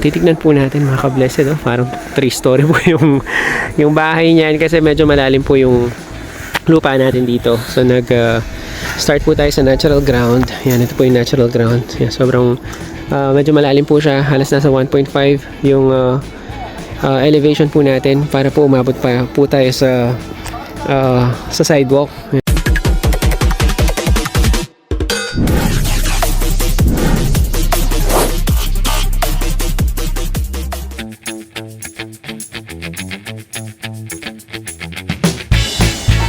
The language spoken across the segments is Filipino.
Titignan po natin mga ka-blessed, oh. Parang 3-story po yung bahay niyan kasi medyo malalim po yung lupa natin dito. So start po tayo sa natural ground. Yan, ito po yung natural ground. Yan, sobrang medyo malalim po siya. Halos nasa 1.5 yung elevation po natin para po umabot pa po tayo sa sidewalk.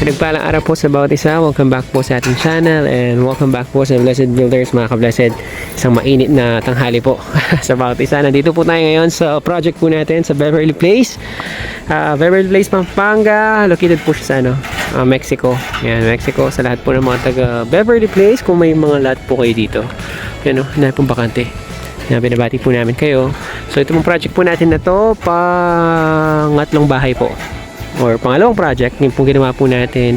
Pinagpalang araw po sa bawat isa. Welcome back po sa ating channel and welcome back po sa Blessed Builders, mga ka-blessed. Isang mainit na tanghali po sa bawat isa. Nandito po tayo ngayon sa project po natin sa Beverly Place. Beverly Place, Pampanga. Located po siya sa Mexico. Yan, Mexico. Sa lahat po ng mga taga Beverly Place, kung may mga lot po kayo dito. Yan o, na pong bakante. Yan, binabati po namin kayo. So ito pong project po natin na to, pangatlong bahay po. Or pangalawang project, yung po ginawa po natin,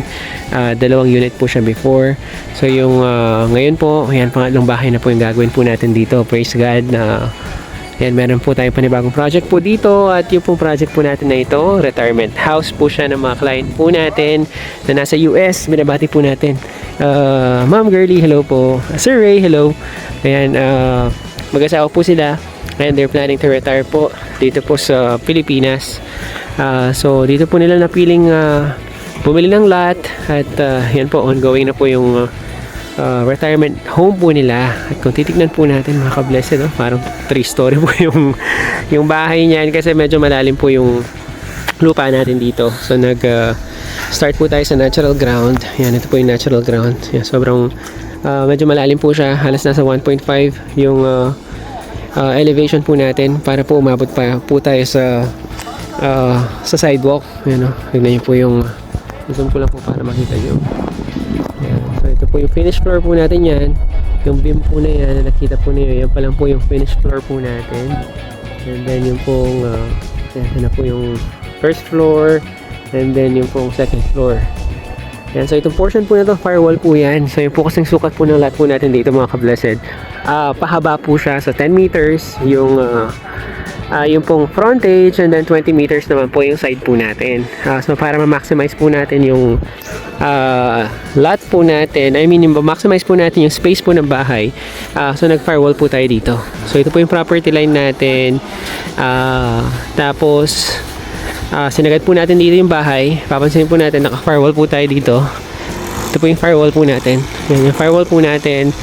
2 unit po siya before. So yung ngayon po, yan, pangatlong bahay na po yung gagawin po natin dito. Praise God na yan, meron po tayong panibagong project po dito. At yung pong project po natin na ito, retirement house po siya ng mga client po natin na nasa US. Binabati po natin Ma'am Girlie, hello po. Sir Ray, hello. Ayan, mag-asawa po sila and they're planning to retire po dito po sa Pilipinas. So dito po nila napiling bumili ng lot at yan po, ongoing na po yung retirement home po nila. At kung titignan po natin mga ka-blessed, oh, parang 3-story po yung bahay niyan kasi medyo malalim po yung lupa natin dito. So start po tayo sa natural ground. Yan, ito po yung natural ground. Yan, sobrang medyo malalim po siya. Halos nasa 1.5 yung elevation po natin para po umabot pa po tayo sa sidewalk. Ayan, tignan nyo po yung zoom ko lang po para makita nyo. Ayan. So ito po yung finished floor po natin yan. Yung beam po na yan na nakita po niyo, yan pa lang po yung finished floor po natin. And then yung pong yan na po yung first floor and then yung pong second floor. Ayan, so itong portion po na to, firewall po yan. So yung po kasing sukat po ng lot po natin dito mga ka-blessed, pahaba po siya sa 10 meters yung pong frontage and then 20 meters naman po yung side po natin. So para ma-maximize po natin yung lot po natin, I mean yung ma-maximize po natin yung space po ng bahay, so nag-firewall po tayo dito. So ito po yung property line natin. Tapos sinagad po natin dito yung bahay. Papansin po natin naka-firewall po tayo dito. Ito po yung firewall po natin. Yan yung firewall po natin.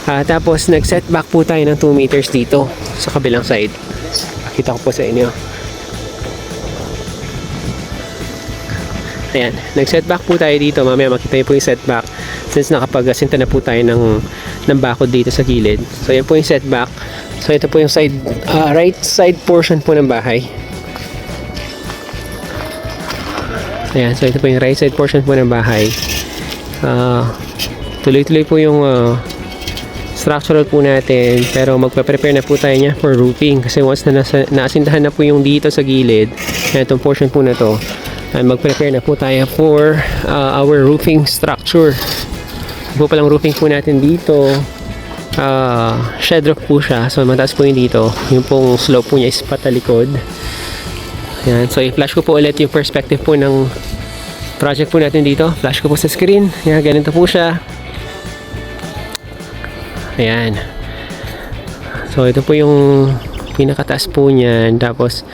Tapos nag-setback po tayo ng 2 meters dito sa kabilang side. Kita ko po sa inyo. Ayan, nag-setback po tayo dito. Mamaya makita niyo po yung setback since nakapag-asinta na po tayo ng bakod dito sa gilid. So yan po yung setback. So ito po yung side, right side portion po ng bahay. Ayan, so ito po yung right side portion po ng bahay. Tuloy-tuloy po yung structural po natin, pero magpe-prepare na po tayo niya for roofing kasi once na naasintahan na po yung dito sa gilid, itong portion po na to, ay mag-prepare na po tayo for our roofing structure. Po palang roofing po natin dito, shed roof po siya, so mataas po yung dito, yung pong slope po niya is patalikod. Yan, so i-flash ko po ulit yung perspective po ng project po natin dito. Flash ko po sa screen. Yan, ganito po siya. Ayan. So ito po yung pinakataas po niyan. Tapos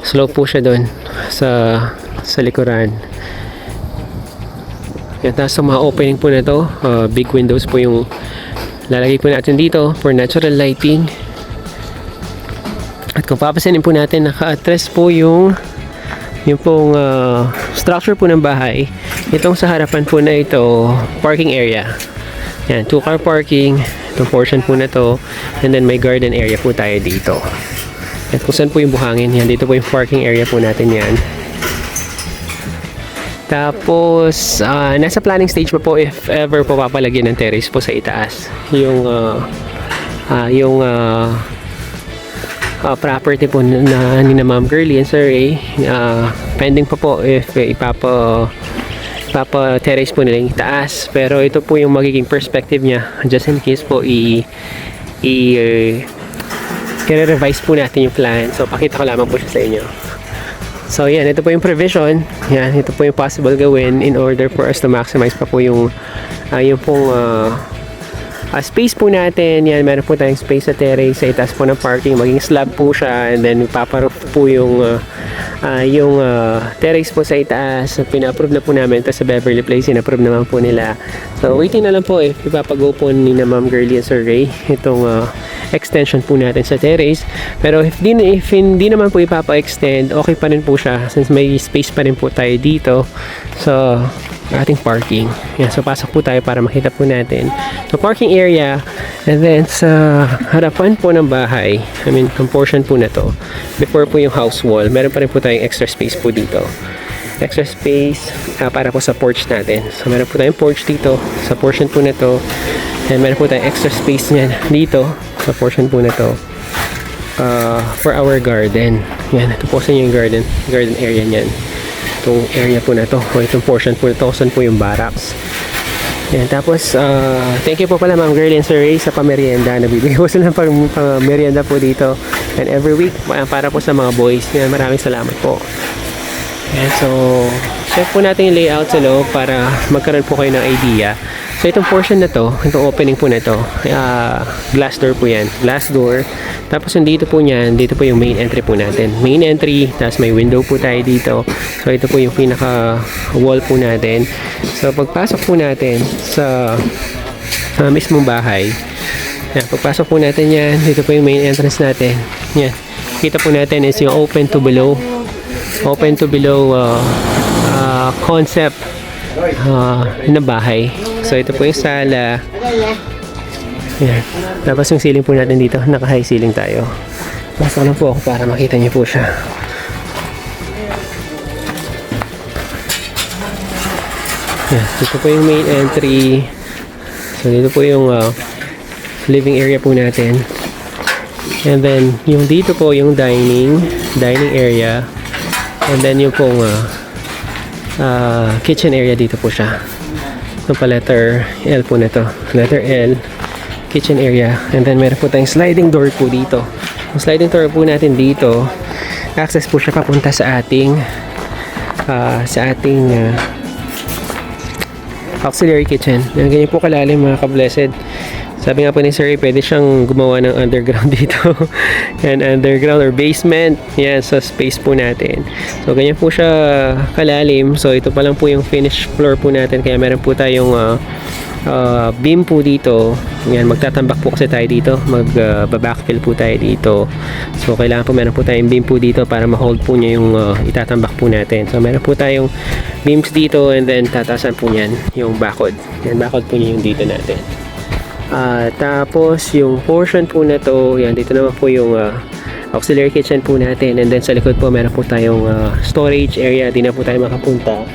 slope po siya doon sa likuran. Yan, tapos sa mga opening po na to, big windows po yung lalagay po natin dito for natural lighting. At kung papasanin po natin, naka-address po yung pong structure po ng bahay. Itong sa harapan po na ito, parking area. Yan, 2-car parking. Itong portion po na to. And then may garden area po tayo dito. At kung saan po yung buhangin, yan, dito po yung parking area po natin yan. Tapos, nasa planning stage pa po if ever po papalagyan ng terrace po sa itaas. Yung property po na ni Ma'am Girlie and Sir Ray, pending pa po if terrace po nila yung taas, pero ito po yung magiging perspective niya just in case po i-revise po natin yung plan. So, pakita ko lamang po siya sa inyo. So, yan. Ito po yung provision. Yan. Ito po yung possible gawin in order for us to maximize pa po yung space po natin. Yan. Meron po tayong space sa terrace. Sa itaas po ng parking. Maging slab po siya. And then, ipaparoof po yung terrace po sa itaas. Pina-approve na po namin. Tapos sa Beverly Place, in-approve naman po nila. So, waiting na lang po if ipapag-go po ni na Ma'am Girlie and Sir Ray itong extension po natin sa terrace. Pero if hindi naman po ipapa-extend, okay pa rin po siya since may space pa rin po tayo dito sa ating parking. Yan, so pasok po tayo para makita po natin the parking area. And then sa harapan po ng bahay, I mean, yung portion po na to, before po yung house wall, meron pa rin po tayong extra space po dito. Extra space para po sa porch natin. So meron po tayong porch dito sa portion po na to. And meron po tayong extra space niyan dito sa portion po na to for our garden. Yan, ito po sa yung garden area niyan. Itong area po na to, o itong portion po na to, saan po yung barracks. Yan, tapos thank you po pala Ma'am Girlie and Sir Ray sa pamerienda. Nabibigay po sila ng pamerienda po dito. And every week, para po sa mga boys. Yan, maraming salamat po. Yan, so check po natin yung layout sa loob para magkaroon po kayo ng idea. So itong portion na to, itong opening po na to, glass door po yan. Glass door. Tapos yung dito po niyan, dito po yung main entry po natin. Main entry, tapos may window po tayo dito. So ito po yung pinaka wall po natin. So pagpasok po natin sa mismong bahay, yan, pagpasok po natin yan, dito po yung main entrance natin. Yan. Kita po natin is yung open to below concept na bahay. So ito po yung sala. Yan. Tapos yung ceiling po natin dito, naka-high ceiling tayo. Pasok lang po ako para makita niyo po siya. Yan. Ito po yung main entry. So dito po yung living area po natin. And then yung dito po yung dining area. And then yung pong kitchen area dito po siya. Ito pa letter L po na to. Letter L, kitchen area. And then meron po tayong sliding door po dito. Yung sliding door po natin dito, access po siya papunta sa ating auxiliary kitchen. Yan, ganyan po kalalim mga ka-blessed. Sabi nga po ni Sir, pwede siyang gumawa ng underground dito. Yan, underground or basement. Yan, sa space po natin. So, ganyan po siya kalalim. So, ito pa lang po yung finished floor po natin. Kaya meron po tayong beam po dito. Yan, magtatambak po kasi tayo dito. Mag-backfill po tayo dito. So, kailangan po meron po tayong beam po dito para ma-hold po niya yung itatambak po natin. So, meron po tayong beams dito and then tatasan po niyan yung bakod. Yan, bakod po niya yung dito natin. Tapos yung portion po na to, yan, dito naman po yung auxiliary kitchen po natin, and then sa likod po meron po tayong storage area, di na po tayo makapunta.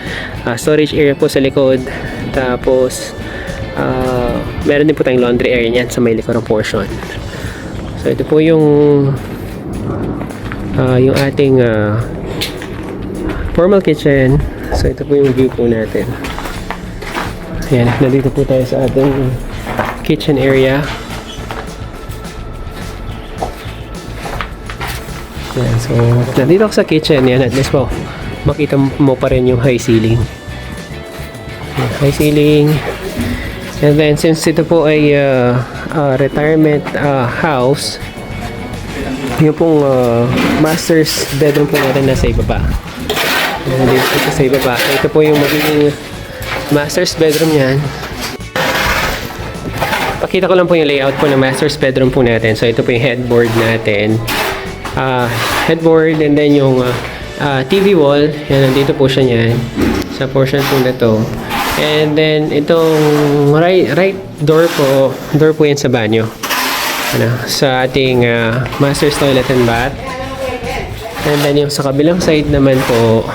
Storage area po sa likod. Tapos meron din po tayong laundry area niyan sa may likod ng portion. So ito po yung ating formal kitchen. So ito po yung view po natin. Yan, nandito po tayo sa ating kitchen area. Yan, so nandito ako sa kitchen. Yan, at least po makita mo pa rin yung high ceiling. Yan, high ceiling. And then since ito po ay retirement house, yung pong master's bedroom po natin nasa ibaba. Nandito po sa ibaba. Ito po yung magiging master's bedroom yan. Pakita ko lang po yung layout po ng master's bedroom po natin. So ito po yung headboard natin. Headboard, and then yung TV wall. Yan, nandito po siya niyan. Sa portion po na to. And then itong right door po yan sa banyo. Sa ating master's toilet and bath. And then yung sa kabilang side naman po,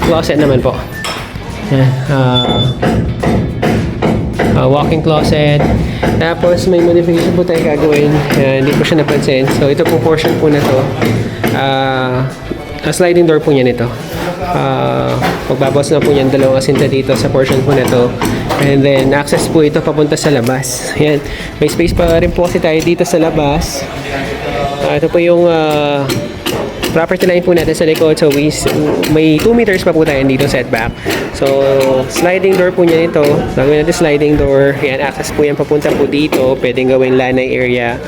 closet naman po. Yan, walk-in closet. Tapos may modification po tayo gagawin. Hindi po siya napansin. So ito po portion po na to, sliding door po niya nito. Pagbabawas na po niyan dalawang asinta dito sa portion po na to. And then, access po ito papunta sa labas. Yan. May space pa rin po kasi tayo dito sa labas. Ito po yung property line po natin sa likod. So, may 2 meters pa po tayo dito setback. So, sliding door po niya nito. Gagawin natin sliding door. Yan, access po yan papunta po dito. Pwedeng gawin lanay area.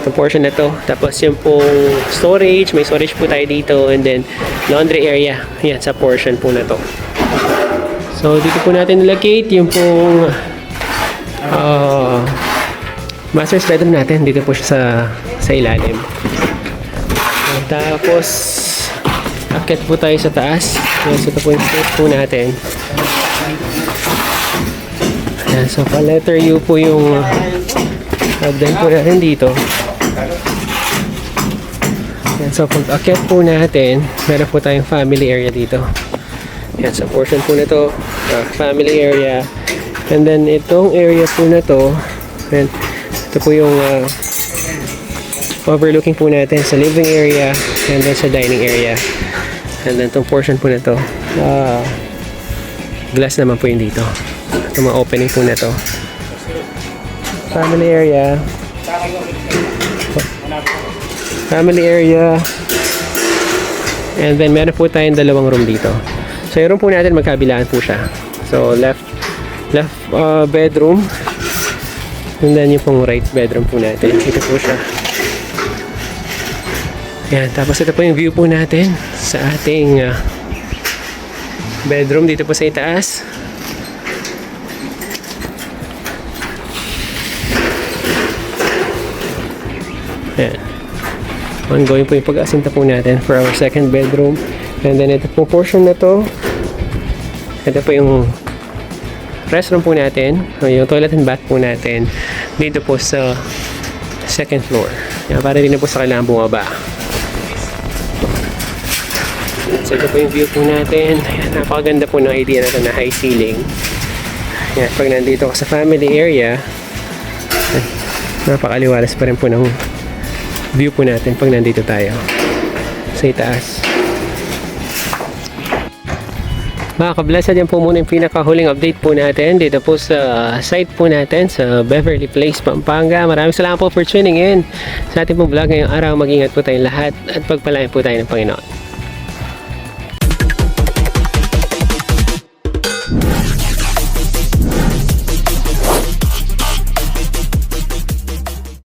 Itong portion na to. Tapos yung pong storage. May storage po tayo dito. And then, laundry area. Yan, sa portion po na to. So, dito po natin nilocate yung pong master's bedroom natin. Dito po siya sa ilalim. Tapos, akit po tayo sa taas. So, ito po yung space po natin. Ayan, so, pa letter U po yung hagdan po natin dito. Ayan, so, pag akit po natin, meron po tayong family area dito. Ayan, so, portion po na to, family area. And then, itong area po na to, ayan, ito po yung overlooking po natin sa living area and then sa dining area. And then itong portion po na to, glass naman po yung dito. Itong mga opening po na to. Family area. Family area. And then meron po tayong dalawang room dito. So yung room po natin magkabilaan po siya. So left bedroom. And then yung pong right bedroom po natin. Ito po siya. Yan, tapos ito po yung view po natin sa ating bedroom dito po sa itaas. Yan. Ongoing po yung pag-asinta po natin for our second bedroom. And then ito po portion na to. Ito po yung restroom po natin. Yung toilet and bath po natin. Dito po sa second floor. Yan, para din na po sa kailangan bumaba. So ito po yung view po natin. Ayan, napakaganda po ng idea natin na high ceiling. Ayan, pag nandito ka sa family area, napakaliwalas pa rin po ng view po natin pag nandito tayo sa itaas. Mga ka-blessed, yan po muna yung pinakahuling update po natin dito po sa site po natin sa Beverly Place, Pampanga. Maraming salamat po for tuning in sa ating pong vlog ngayong araw. Mag-ingat po tayong lahat at pagpalain po tayo ng Panginoon.